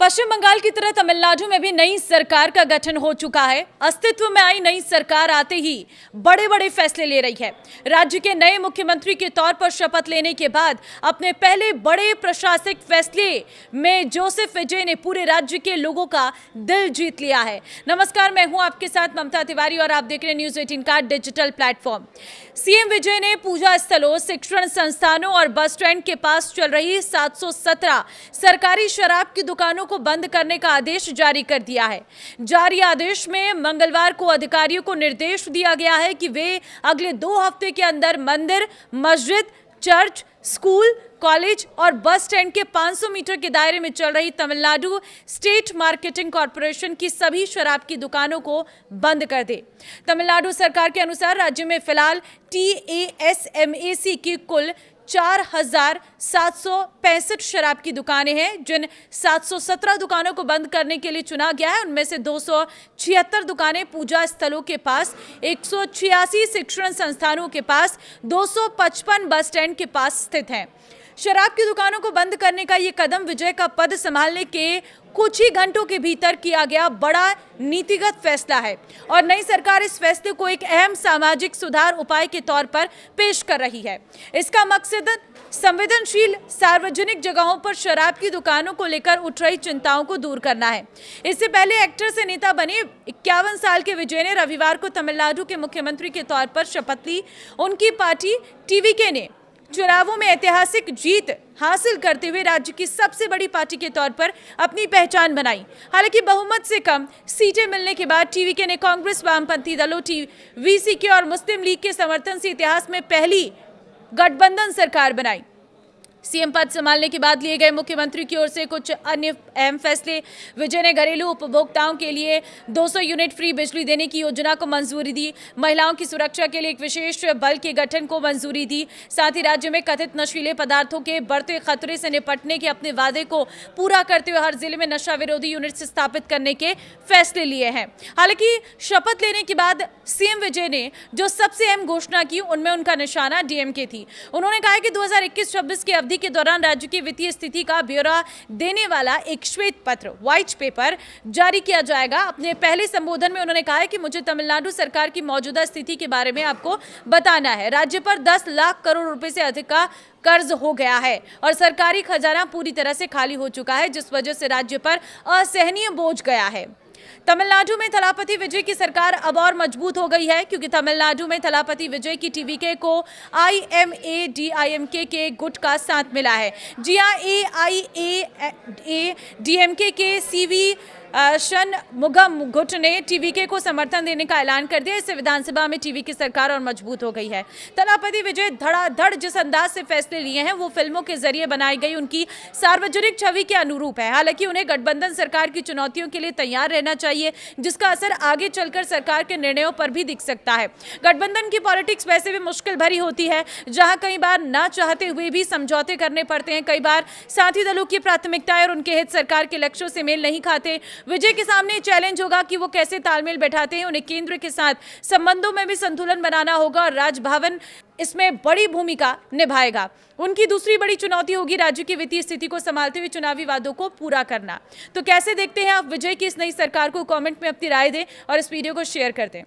पश्चिम बंगाल की तरह तमिलनाडु में भी नई सरकार का गठन हो चुका है। अस्तित्व में आई नई सरकार आते ही बड़े बड़े फैसले ले रही है। राज्य के नए मुख्यमंत्री के तौर पर शपथ लेने के बाद अपने पहले बड़े प्रशासनिक फैसले में जोसेफ विजय ने पूरे राज्य के लोगों का दिल जीत लिया है। नमस्कार, मैं हूं आपके साथ ममता तिवारी और आप देख रहे हैं न्यूज 18 का डिजिटल प्लेटफॉर्म। सीएम विजय ने पूजा स्थलों, शिक्षण संस्थानों और बस स्टैंड के पास चल रही 717 सरकारी शराब की दुकानों को बंद करने का आदेश जारी कर दिया है। जारी आदेश में मंगलवार को अधिकारियों को निर्देश दिया गया है कि वे अगले 2 हफ्ते के अंदर मंदिर, मस्जिद, चर्च, स्कूल, कॉलेज और बस स्टैंड के 500 मीटर के दायरे में चल रही तमिलनाडु स्टेट मार्केटिंग कॉरपोरेशन की सभी शराब की दुकानों को बंद कर दे। तमिलनाडु सरकार के अनुसार राज्य में फिलहाल TASMAC की कुल 4,765 शराब की दुकानें हैं, जिन 717 दुकानों को बंद करने के लिए चुना गया है। उनमें से 276 दुकानें पूजा स्थलों के पास, 186 शिक्षण संस्थानों के पास, 255 बस स्टैंड के पास स्थित हैं। शराब की दुकानों को बंद करने का ये कदम विजय का पद संभालने के कुछ ही घंटों के भीतर किया गया बड़ा नीतिगत फैसला है और नई सरकार इस फैसले को एक अहम सामाजिक सुधार उपाय के तौर पर पेश कर रही है। इसका मकसद संवेदनशील सार्वजनिक जगहों पर शराब की दुकानों को लेकर उठ रही चिंताओं को दूर करना है। इससे पहले एक्टर से नेता बने 51 साल के विजय ने रविवार को तमिलनाडु के मुख्यमंत्री के तौर पर शपथ ली। उनकी पार्टी TVK ने चुनावों में ऐतिहासिक जीत हासिल करते हुए राज्य की सबसे बड़ी पार्टी के तौर पर अपनी पहचान बनाई। हालांकि बहुमत से कम सीटें मिलने के बाद TVK ने कांग्रेस, वामपंथी दलों, VCK और मुस्लिम लीग के समर्थन से इतिहास में पहली गठबंधन सरकार बनाई। सीएम पद संभालने के बाद लिए गए मुख्यमंत्री की ओर से कुछ अन्य अहम फैसले। विजय ने घरेलू उपभोक्ताओं के लिए 200 यूनिट फ्री बिजली देने की योजना को मंजूरी दी। महिलाओं की सुरक्षा के लिए एक विशेष बल के गठन को मंजूरी दी। साथ ही राज्य में कथित नशीले पदार्थों के बढ़ते खतरे से निपटने के अपने वादे को पूरा करते हुए हर जिले में नशा विरोधी यूनिट स्थापित करने के फैसले लिए हैं। हालांकि शपथ लेने के बाद सीएम विजय ने जो सबसे अहम घोषणा की, उनमें उनका निशाना DMK थी। उन्होंने कहा कि 2021-26 की अवधि के दौरान राज्य की वित्तीय स्थिति का ब्यौरा देने वाला एक श्वेत पत्र, व्हाइट पेपर जारी किया जाएगा। अपने पहले संबोधन में उन्होंने कहा है कि मुझे तमिलनाडु सरकार की मौजूदा स्थिति के बारे में आपको बताना है। राज्य पर 10 लाख करोड़ रुपए से अधिक का कर्ज हो गया है और सरकारी खजाना पूरी तरह से खाली हो चुका है, जिस वजह से राज्य पर असहनीय बोझ गया है। तमिलनाडु में थलापति विजय की सरकार अब और मजबूत हो गई है, क्योंकि तमिलनाडु में थलापति विजय की TVK को IMADIMK के गुट का साथ मिला है। जी हां, AIADMK के CV शनमुगम गुट ने TVK को समर्थन देने का ऐलान कर दिया। इससे विधानसभा में TVK सरकार और मजबूत हो गई है। थलापति विजय धड़ाधड़ जिस अंदाज से फैसले लिए हैं वो फिल्मों के जरिए बनाई गई उनकी सार्वजनिक छवि के अनुरूप है। हालांकि उन्हें गठबंधन सरकार की चुनौतियों के लिए तैयार रहना चाहिए, जिसका असर आगे चलकर सरकार के निर्णयों पर भी दिख सकता है। गठबंधन की पॉलिटिक्स वैसे भी मुश्किल भरी होती है, जहां कई बार ना चाहते हुए भी समझौते करने पड़ते हैं। कई बार साथी दलों की प्राथमिकताएं और उनके हित सरकार के लक्ष्यों से मेल नहीं खाते। विजय के सामने चैलेंज होगा कि वो कैसे तालमेल बैठाते हैं। उन्हें केंद्र के साथ संबंधों में भी संतुलन बनाना होगा और राजभवन इसमें बड़ी भूमिका निभाएगा। उनकी दूसरी बड़ी चुनौती होगी राज्य की वित्तीय स्थिति को संभालते हुए चुनावी वादों को पूरा करना। तो कैसे देखते हैं आप विजय की इस नई सरकार को? कमेंट में अपनी राय दें और इस वीडियो को शेयर कर दें।